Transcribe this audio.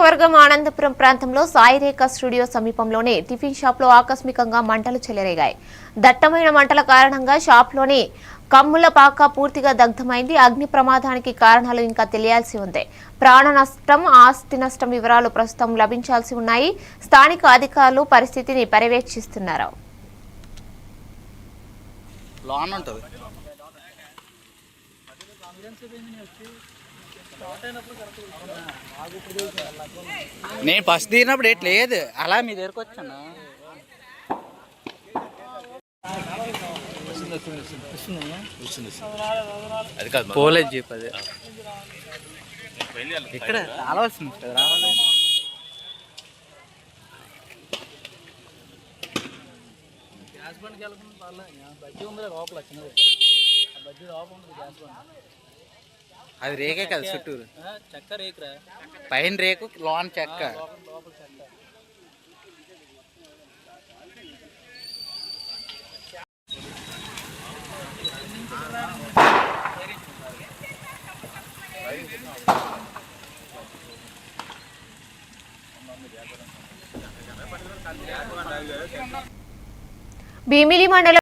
నియోజకవర్గం ఆనందపురం ప్రాంతంలో సాయిరేఖ స్టూడియో సమీపంలోని టిఫిన్ షాప్లో ఆకస్మికంగా మంటలు చెలరేగాయి. దట్టమైన మంటల కారణంగా షాప్లోని కమ్ముల పాక పూర్తిగా దగ్ధమైంది. అగ్ని ప్రమాదానికి కారణాలు ఇంకా తెలియాల్సి ఉంది. ప్రాణ నష్టం, ఆస్తి నష్టం వివరాలు ప్రస్తుతం లభించాల్సి ఉన్నాయి. స్థానిక అధికారులు పరిస్థితిని పర్యవేక్షిస్తున్నారు. నేను ఫస్ట్ తీరినప్పుడు ఎట్లేదు అలా మీ దగ్గరకు వచ్చాను. పోలేదు జీప్ అది ఇక్కడ చాలా వస్తుంది కదా రావాలి. గ్యాస్ బండ్కి వెళ్ళకుండా బజ్జీ ఉంది లోపల వచ్చినది. బజ్జీ లోపల ఉంది గ్యాస్ బండ్. అది రేకే కదా చుట్టూరు చెక్క రేకురా. పైన రేకు లోన్ చెక్క. భీమిలి మండలం